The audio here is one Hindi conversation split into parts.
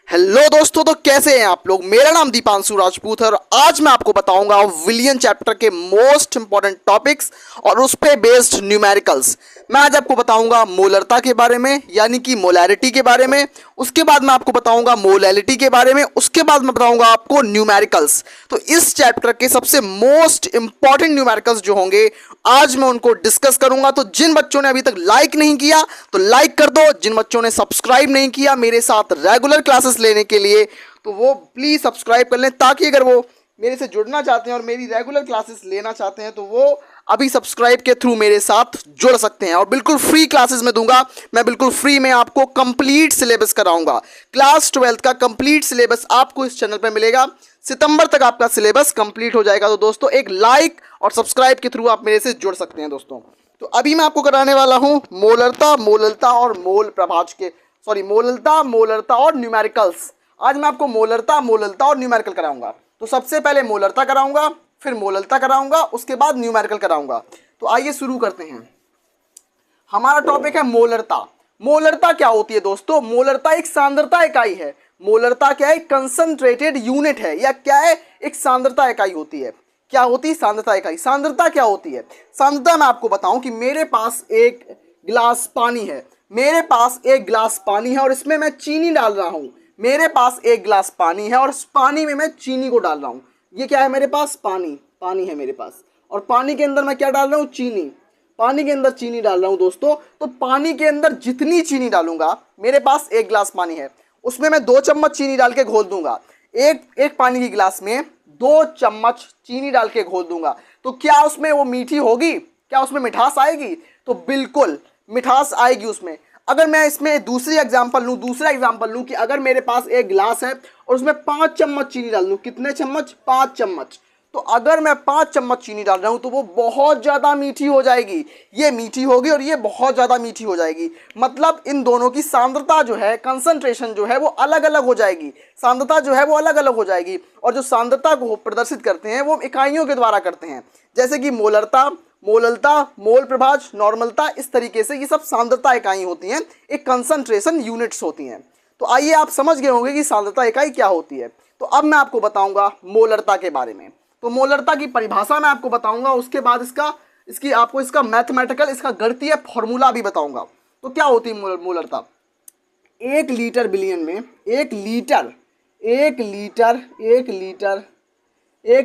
हेलो दोस्तों, तो कैसे हैं आप लोग। मेरा नाम दीपांशु राजपूत है और आज मैं आपको बताऊंगा विलियन चैप्टर के मोस्ट इंपॉर्टेंट टॉपिक्स और उस पे बेस्ड न्यूमेरिकल्स। मैं आज आपको बताऊंगा मोलरता के बारे में, यानी कि मोलैरिटी के बारे में। उसके बाद मैं आपको बताऊंगा मोलैलिटी के बारे में। उसके बाद मैं बताऊंगा आपको न्यूमेरिकल्स। तो इस चैप्टर के सबसे मोस्ट इंपॉर्टेंट न्यूमेरिकल्स जो होंगे आज मैं उनको डिस्कस करूंगा। तो जिन बच्चों ने अभी तक लाइक नहीं किया तो लाइक कर दो, जिन बच्चों ने सब्सक्राइब नहीं किया मेरे साथ रेगुलर क्लासेस लेने के लिए तो वो प्लीज सब्सक्राइब कर लें, ताकि अगर वो मेरे से जुड़ना चाहते हैं और मेरी रेगुलर क्लासेस लेना चाहते हैं तो वो अभी सब्सक्राइब के थ्रू मेरे साथ जुड़ सकते हैं। और बिल्कुल फ्री क्लासेस में दूंगा, मैं बिल्कुल फ्री में आपको कंप्लीट सिलेबस कराऊंगा। क्लास 12th का कंप्लीट सिलेबस आपको इस चैनल पे मिलेगा। सितंबर तक आपका सिलेबस कंप्लीट हो जाएगा। तो दोस्तों एक लाइक और सब्सक्राइब के थ्रू आप मेरे से जुड़ सकते हैं दोस्तों। तो अभी मैं आपको कराने वाला हूं मोलरता और मोल प्रभाज के मोलरता और न्यूमेरिकल्स। आज मैं आपको मोलरता और न्यूमेरिकल कराऊंगा। तो सबसे पहले मोलरता कराऊंगा, फिर मोलरता कराऊंगा, उसके बाद न्यूमेरिकल कराऊंगा। तो आइए शुरू करते हैं। हमारा टॉपिक है मोलरता। मोलरता क्या होती है दोस्तों? मोलरता एक सांद्रता इकाई है। मोलरता क्या है? कंसंट्रेटेड यूनिट है। या क्या है? एक सांद्रता इकाई होती है। क्या होती है? सांद्रता इकाई। सांद्रता क्या होती है? सांद्रता मैं आपको बताऊं कि मेरे पास एक गिलास पानी है। और इसमें मैं चीनी डाल रहा हूं। मेरे पास एक गिलास पानी है और इस पानी में मैं चीनी को डाल रहा हूं। ये क्या है? मेरे पास पानी है मेरे पास। और पानी के अंदर मैं क्या डाल रहा हूं? चीनी। पानी के अंदर चीनी डाल रहा हूं दोस्तों। तो पानी के अंदर जितनी चीनी डालूंगा, मेरे पास एक गिलास पानी है, उसमें मैं 2 चम्मच चीनी डाल के घोल दूंगा। एक पानी की गिलास में 2 चम्मच चीनी डाल के घोल दूंगा। तो क्या उसमें वो मीठी होगी? क्या उसमें मिठास आएगी? तो बिल्कुल मिठास आएगी उसमें। अगर मैं इसमें दूसरा एग्जांपल लूं कि अगर मेरे पास एक गिलास है और उसमें 5 चम्मच चीनी डाल दूं। कितने चम्मच? 5 चम्मच। तो अगर मैं 5 चम्मच चीनी डाल रहा हूं तो वो बहुत ज़्यादा मीठी हो जाएगी। ये मीठी होगी और ये बहुत ज़्यादा मीठी हो जाएगी। मतलब इन दोनों की सांद्रता जो है, कंसंट्रेशन जो है वो अलग अलग हो जाएगी। सांद्रता जो है वो अलग अलग हो जाएगी। और जो सांद्रता को प्रदर्शित करते हैं वो इकाइयों के द्वारा करते हैं, जैसे कि मोलरता, मोल प्रभाज, नॉर्मलता। इस तरीके से ये सब सांद्रता इकाई होती हैं, एक कंसंट्रेशन यूनिट्स होती हैं। तो आइए आप समझ गए होंगे कि सांद्रता इकाई क्या होती है। तो अब मैं आपको बताऊंगा मोलरता के बारे में। तो मोलरता की परिभाषा मैं आपको बताऊंगा, उसके बाद इसका मैथमेटिकल, इसका गणितीय फॉर्मूला भी बताऊंगा। तो क्या होती है मोलरता? 1 लीटर बिलियन में 1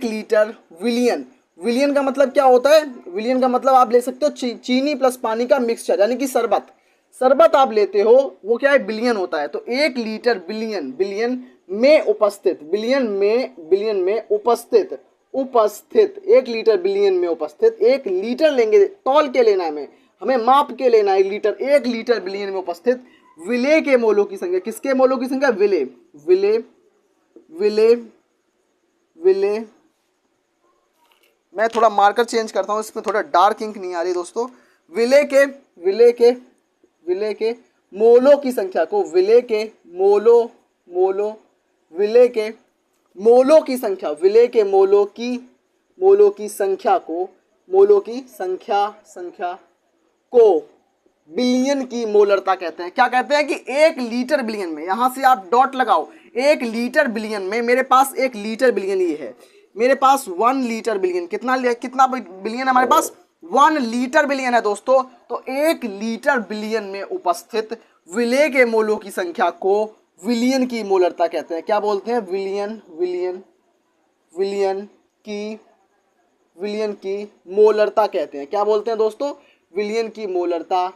लीटर विलियन का मतलब क्या होता है? विलियन का मतलब आप ले सकते हो चीनी प्लस पानी का मिक्सचर, यानी कि शरबत आप लेते हो, वो क्या है? बिलियन होता है। तो 1 लीटर बिलियन में उपस्थित 1 लीटर बिलियन में उपस्थित। 1 लीटर लेंगे, तौल के लेना है, हमें माप के लेना है। लीटर, 1 लीटर बिलियन में उपस्थित विलेय के मोलों की संख्या। किसके मोलों की संख्या? विलेय। मैं थोड़ा मार्कर चेंज करता हूँ, इसमें थोड़ा डार्क इंक नहीं आ रही दोस्तों। विलेय के मोलों की संख्या को विलेय के मोलों की संख्या को बिलियन की मोलरता कहते हैं। क्या कहते हैं? कि 1 लीटर बिलियन में, यहां से आप डॉट लगाओ, 1 लीटर बिलियन में मेरे पास 1 लीटर बिलियन ये है। मेरे पास 1 लीटर बिलियन, कितना बिलियन है हमारे पास? 1 लीटर बिलियन है दोस्तों। तो 1 लीटर बिलियन में उपस्थित विलेय के मोलों की संख्या को विलियन की मोलरता कहते हैं। क्या बोलते हैं? विलियन की मोलरता कहते हैं। क्या बोलते हैं दोस्तों? विलियन की मोलरता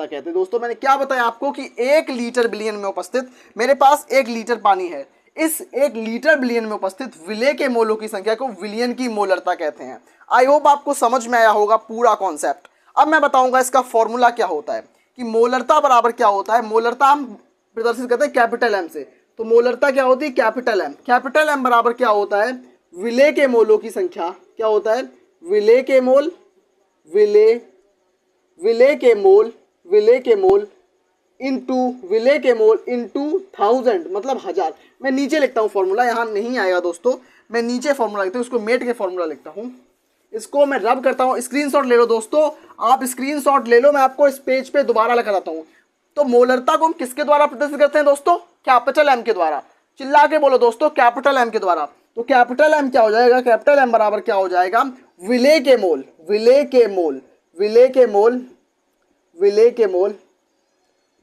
कहते हैं। दोस्तों मैंने क्या बताया आपको कि 1 लीटर बिलियन में उपस्थित मेरे पास 1 लीटर पानी है। इस 1 लीटर बिलियन में उपस्थित विलेय के मोलों की संख्या को विलियन की मोलरता कहते हैं। आई होप आपको समझ में आया होगा पूरा कॉन्सेप्ट। अब मैं बताऊंगा इसका फॉर्मूला क्या होता है कि मोलरता बराबर क्या होता है। मोलरता हम प्रदर्शित करते हैं कैपिटल एम से। तो मोलरता क्या होती है? कैपिटल एम बराबर क्या होता है? विलेय के मोलों की संख्या। क्या होता है? विलेय के मोल इनटू 1000, मतलब 1000। मैं नीचे लिखता हूँ फॉर्मूला, यहाँ नहीं आएगा दोस्तों, मैं नीचे फॉर्मूला लिखता हूँ, इसको मेट के फॉर्मूला लिखता हूँ। इसको मैं रब करता हूँ, स्क्रीनशॉट ले लो दोस्तों, आप स्क्रीनशॉट ले लो, मैं आपको इस पेज पे दोबारा लगा देता हूँ। तो मोलरता को हम किसके द्वारा प्रदर्शित करते हैं दोस्तों? कैपिटल एम के द्वारा। चिल्ला के बोलो दोस्तों, कैपिटल एम के द्वारा। तो कैपिटल एम क्या हो जाएगा? कैपिटल एम बराबर क्या हो जाएगा? विले के मोल, विले के मोल, विले के मोल, विले के मोल,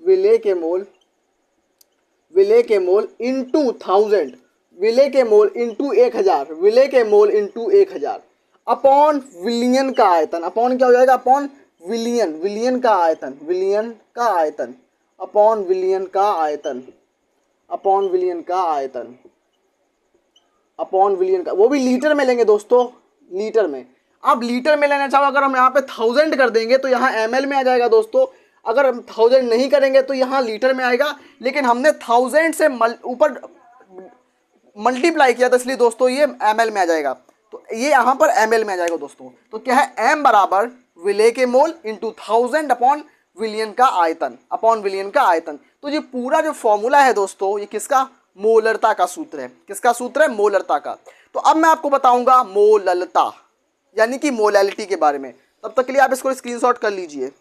विले के मोल, विले के मोल इंटू 1000, विले के मोल इंटू 1000, विले के मोल इंटू 1000 अपॉन विलियन का आयतन। अपॉन क्या हो जाएगा? अपॉन विलियन, विलियन का आयतन, विलियन का आयतन, अपॉन विलियन का आयतन, अपॉन विलियन का आयतन, अपॉन विलियन का, वो भी लीटर में लेंगे दोस्तों, लीटर में। अब लीटर में लेना चाहो, अगर हम यहाँ पे 1000 कर देंगे तो यहाँ ml में आ जाएगा दोस्तों। अगर हम 1000 नहीं करेंगे तो यहाँ लीटर में आएगा, लेकिन हमने 1000 से ऊपर मल्टीप्लाई किया था, इसलिए दोस्तों ये ml में आ जाएगा। तो ये यहाँ पर ml में आ जाएगा दोस्तों। तो क्या है? m बराबर विले के मोल इंटू 1000 अपॉन विलियन का आयतन, अपॉन विलियन का आयतन। तो ये पूरा जो फॉर्मूला है दोस्तों, ये किसका? मोलरता का सूत्र है। किसका सूत्र है? मोलरता का। तो अब मैं आपको बताऊंगा मोललता, यानी कि मोलैलिटी के बारे में। तब तक के लिए आप इसको स्क्रीनशॉट कर लीजिए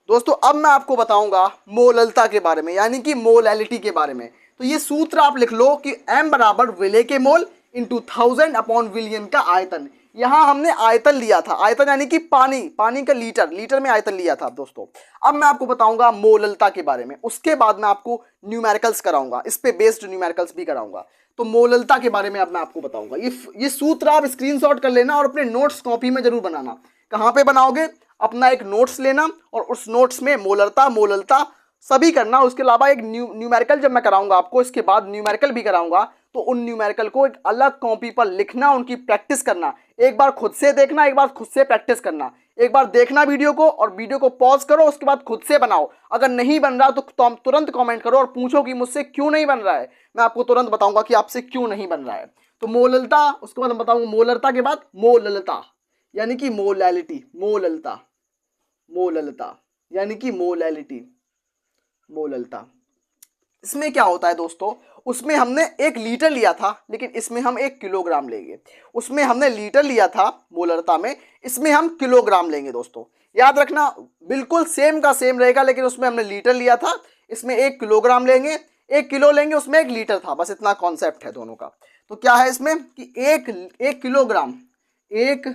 दोस्तों। अब मैं आपको बताऊंगा मोललता के बारे में, यानी कि मोलैलिटी के बारे में। तो ये सूत्र आप लिख लो कि m बराबर विले के मोल इंटू 1000 अपॉन विलियन का आयतन। यहाँ हमने आयतन लिया था, आयतन यानी कि पानी, पानी का लीटर, लीटर में आयतन लिया था दोस्तों। अब मैं आपको बताऊंगा मोललता के बारे में, उसके बाद मैं आपको न्यूमेरिकल्स कराऊंगा, इस पे बेस्ड न्यूमेरिकल्स भी कराऊंगा। तो मोललता के बारे में अब मैं आपको बताऊंगा। ये सूत्र आप स्क्रीनशॉट कर लेना और अपने नोट्स कॉपी में जरूर बनाना। कहाँ पे बनाओगे? अपना एक नोट्स लेना और उस नोट्स में मोलरता, मोललता सभी करना। उसके अलावा एक न्यूमेरिकल जब मैं कराऊंगा आपको, इसके बाद न्यूमेरिकल भी कराऊंगा, तो उन न्यूमेरिकल को एक अलग कॉपी पर लिखना, उनकी प्रैक्टिस करना। एक बार खुद से देखना, एक बार खुद से प्रैक्टिस करना। एक बार देखना वीडियो को और वीडियो को पॉज करो, उसके बाद खुद से बनाओ। अगर नहीं बन रहा तो तुरंत कमेंट करो और पूछो कि मुझसे क्यों नहीं बन रहा है। मैं आपको तुरंत बताऊंगा कि आपसे क्यों नहीं बन रहा है। तो मोललता, उसके बाद हम बताऊंगा मोलरता के बाद मोललता, यानी कि मोलैलिटी, मोललता, मोललता यानी कि मोलैलिटी, मोललता। इसमें क्या होता है दोस्तों? उसमें हमने 1 लीटर लिया था, लेकिन इसमें हम 1 किलोग्राम लेंगे। उसमें हमने लीटर लिया था मोलरता में, इसमें हम किलोग्राम लेंगे दोस्तों। याद रखना, बिल्कुल सेम का सेम रहेगा, लेकिन उसमें हमने लीटर लिया था, इसमें 1 किलोग्राम लेंगे। 1 किलो लेंगे, उसमें 1 लीटर था, बस इतना कॉन्सेप्ट है दोनों का। तो क्या है इसमें कि एक किलोग्राम, एक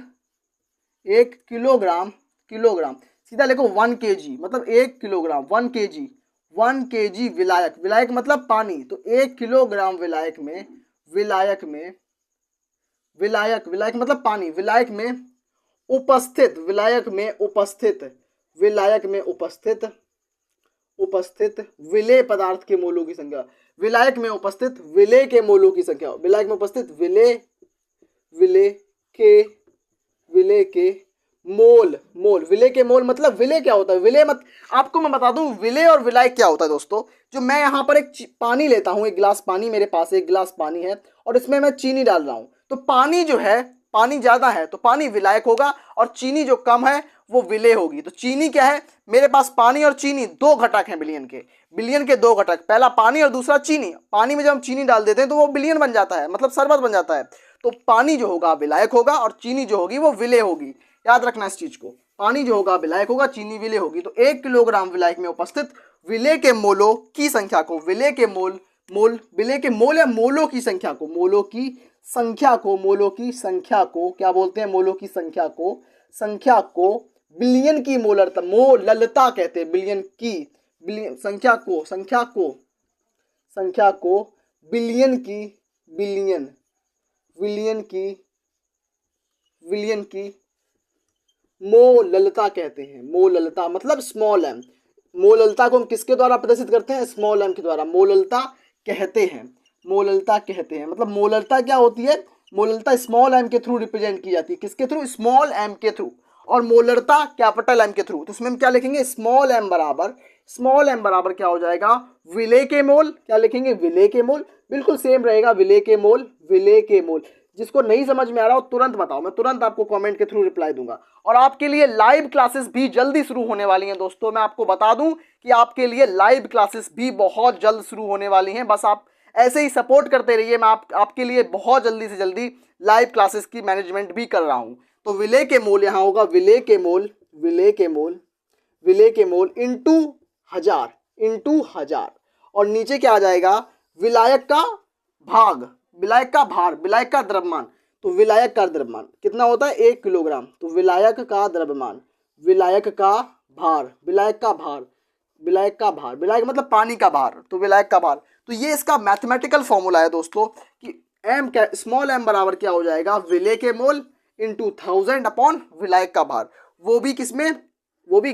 किलोग्राम, किलोग्राम सीधा लिखो 1 kg, मतलब 1 किलोग्राम, 1 kg, 1 kg विलायक, विलायक मतलब पानी। तो 1 किलोग्राम विलायक में, विलायक में, विलायक, विलायक मतलब पानी, विलायक में उपस्थित, विलायक में उपस्थित, विलायक में उपस्थित, उपस्थित विलेय पदार्थ के मोलों की संख्या, विलायक में उपस्थित विलेय के मोलों की संख्या, विलायक में उपस्थित विलेय, विलेय के, विलेय के मोल, मोल, विलेय के मोल मतलब विलेय क्या होता है? विलेय मत, आपको मैं बता दूं विलेय और विलायक क्या होता है दोस्तों। जो मैं यहाँ पर एक पानी लेता हूँ, एक गिलास पानी, मेरे पास एक गिलास पानी है और इसमें मैं चीनी डाल रहा हूँ। तो पानी जो है, पानी ज्यादा है तो पानी विलायक होगा और चीनी जो कम है वो विलेय होगी। तो चीनी क्या है? मेरे पास पानी और चीनी 2 घटक हैं बिलियन के, बिलियन के 2 घटक, पहला पानी और दूसरा चीनी। पानी में जब हम चीनी डाल देते हैं तो वो बिलियन बन जाता है, मतलब शरबत बन जाता है। तो पानी जो होगा विलायक होगा और चीनी जो होगी वो विलेय होगी। याद रखना इस चीज को, पानी जो होगा विलायक होगा, चीनी विलेय होगी। तो 1 किलोग्राम विलायक में उपस्थित विलेय के मोलों की संख्या को, विलेय के मोल, मोल, विलेय के मोल या मोलों की संख्या को, मोलों की संख्या को, मोलों की संख्या को क्या बोलते हैं? मोलों की संख्या को, संख्या को बिलियन की मोलरता, मोललता कहते हैं। बिलियन की, बिलियन संख्या को, संख्या को, संख्या को बिलियन की, बिलियन, विलियन की, विलियन की मोललता कहते हैं। मोललता मतलब स्मॉल एम। मोललता को हम किसके द्वारा प्रदर्शित करते हैं? स्मॉल एम के द्वारा मोललता कहते हैं। मोललता कहते हैं, मतलब मोललता क्या होती है? मोललता स्मॉल एम के थ्रू रिप्रेजेंट की जाती है। किसके थ्रू? स्मॉल एम के थ्रू। और मोलरता कैपिटल एम के थ्रू। तो इसमें हम क्या लिखेंगे? स्मॉल एम बराबर, स्मॉल एम बराबर क्या हो जाएगा? विलेय के मोल। क्या लिखेंगे? विलेय के मोल। बिल्कुल सेम रहेगा, विलेय के मोल, विलेय के मोल। जिसको नहीं समझ में आ रहा हो तुरंत बताओ, मैं तुरंत आपको कमेंट के थ्रू रिप्लाई दूंगा। और आपके लिए लाइव क्लासेस भी जल्दी शुरू होने वाली हैं दोस्तों। मैं आपको बता दूं कि आपके लिए लाइव क्लासेस भी बहुत जल्द शुरू होने वाली हैं। बस आप ऐसे ही सपोर्ट करते रहिए। मैं आपके लिए बहुत जल्दी से जल्दी लाइव क्लासेस की मैनेजमेंट भी कर रहा हूँ। तो विलेय के मोल यहाँ होगा, विलेय के मोल इंटू हजार, और नीचे क्या आ जाएगा, विलायक का भाग, विलायक का भार, विलायक का द्रव्यमान। तो विलायक का द्रव्यमान कितना होता है, 1 किलोग्राम। तो विलायक का द्रव्यमान, विलायक का भार, विलायक मतलब पानी का भार, तो विलायक का भार। तो ये इसका मैथमेटिकल फॉर्मूला है दोस्तों कि एम क्या, स्मॉल एम बराबर क्या हो जाएगा, विलेय के मोल इंटू 1000 अपॉन विलायक का भार, वो भी किसमें, वो भी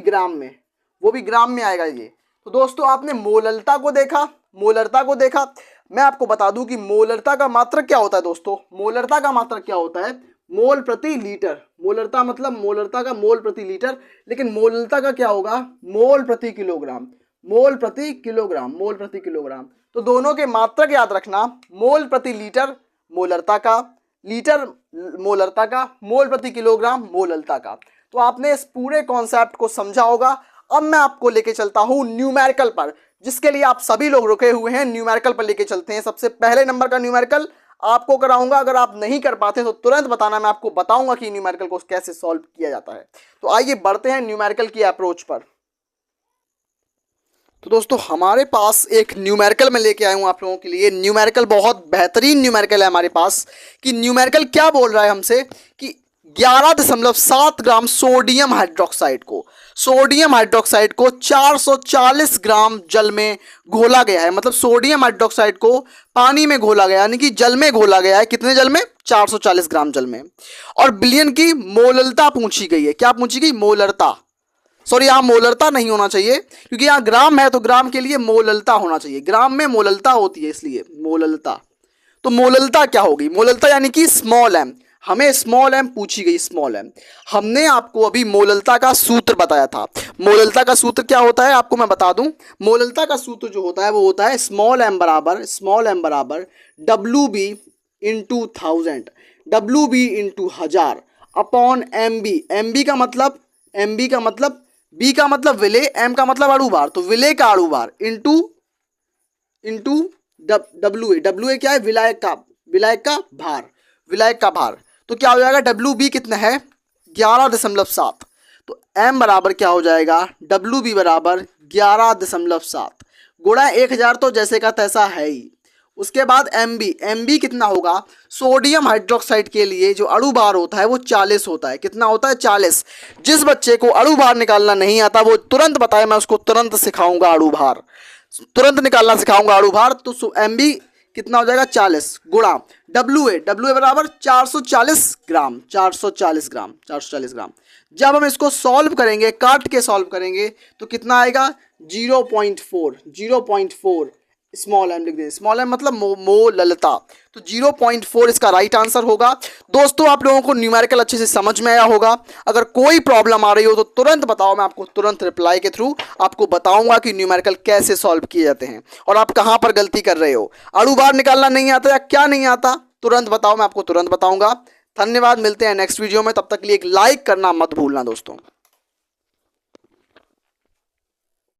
ग्राम में आएगा ये। तो दोस्तों आपने मोलरता को देखा। मैं आपको बता दूं कि मोलरता का मात्रक क्या होता है दोस्तों, मोलरता का मात्रक क्या होता है, मोल प्रति लीटर। मोलरता मतलब मोलरता का मोल प्रति लीटर, लेकिन मोलरता का क्या होगा, मोल प्रति किलोग्राम। तो दोनों के मात्रक याद रखना, मोल प्रति लीटर मोलरता का, लीटर मोलरता का, मोल प्रति किलोग्राम मोलरता का। तो आपने इस पूरे कॉन्सेप्ट को समझा होगा। अब मैं आपको लेके चलता हूं न्यूमेरिकल पर, जिसके लिए आप सभी लोग रुके हुए हैं। न्यूमेरिकल पर लेके चलते हैं। सबसे पहले नंबर का न्यूमेरिकल आपको कराऊंगा। अगर आप नहीं कर पाते तो तुरंत बताना, मैं आपको बताऊंगा कि न्यूमेरिकल को कैसे सॉल्व किया जाता है। तो आइए बढ़ते हैं न्यूमेरिकल की अप्रोच पर। तो दोस्तों हमारे पास एक न्यूमेरिकल में लेके आया हूं आप लोगों के लिए। न्यूमेरिकल बहुत बेहतरीन न्यूमेरिकल है हमारे पास। कि न्यूमेरिकल क्या बोल रहा है हमसे कि 11.7 ग्राम सोडियम हाइड्रोक्साइड को 440 ग्राम जल में घोला गया है। मतलब सोडियम हाइड्रोक्साइड को पानी में घोला गया, यानी कि जल में घोला गया है। कितने जल में, 440 ग्राम जल में। और विलयन की मोलरता पूछी गई है। क्या पूछी गई, मोलरता। सॉरी, यहाँ मोलरता नहीं होना चाहिए, क्योंकि यहाँ ग्राम है तो ग्राम के लिए मोलरता होना चाहिए। ग्राम में मोलरता होती है, इसलिए मोलरता। तो मोलरता क्या होगी, मोलरता यानी कि स्मॉल एम। हमें स्मॉल एम पूछी गई, स्मॉल एम। हमने आपको अभी मोलरता का सूत्र बताया था। मोलरता का सूत्र क्या होता है आपको मैं बता दूं। मोलरता का सूत्र जो होता है वो होता है स्मॉल एम बराबर WB into 1000, WB into 1000 upon MB। MB का मतलब B का मतलब विलेय, M का मतलब अणुभार। तो विलेय का अणुभार इंटू WA क्या है, विलायक का भार। तो क्या हो जाएगा, WB कितना है, 11.7। तो M बराबर क्या हो जाएगा, WB बराबर 11.7 गुणा 1000, तो जैसे का तैसा है ही। उसके बाद MB कितना होगा, सोडियम हाइड्रोक्साइड के लिए जो अणुभार होता है वो 40 होता है। कितना होता है, 40। जिस बच्चे को अणुभार निकालना नहीं आता वो तुरंत बताए, मैं उसको तुरंत सिखाऊंगा अणुभार, तुरंत निकालना सिखाऊंगा अणुभार। तो MB कितना हो जाएगा, 40 गुणा WA बराबर 440 ग्राम। जब हम इसको सॉल्व करेंगे, काट के सॉल्व करेंगे, तो कितना आएगा, 0.4 स्मॉल एम लिख दें। स्मॉल एम मतलब मोलरता। तो 0.4 इसका राइट आंसर होगा। दोस्तों आप लोगों को न्यूमेरिकल अच्छे से समझ में आया होगा। अगर कोई प्रॉब्लम आ रही हो तो तुरंत बताओ, मैं आपको तुरंत रिप्लाई के थ्रू आपको बताऊंगा कि न्यूमेरिकल कैसे सॉल्व किए जाते हैं और आप कहां पर गलती कर रहे हो। अणुभार निकालना नहीं आता या क्या नहीं आता, तुरंत बताओ, मैं आपको तुरंत बताऊंगा। धन्यवाद, मिलते हैं नेक्स्ट वीडियो में। तब तक के लिए एक लाइक करना मत भूलना दोस्तों।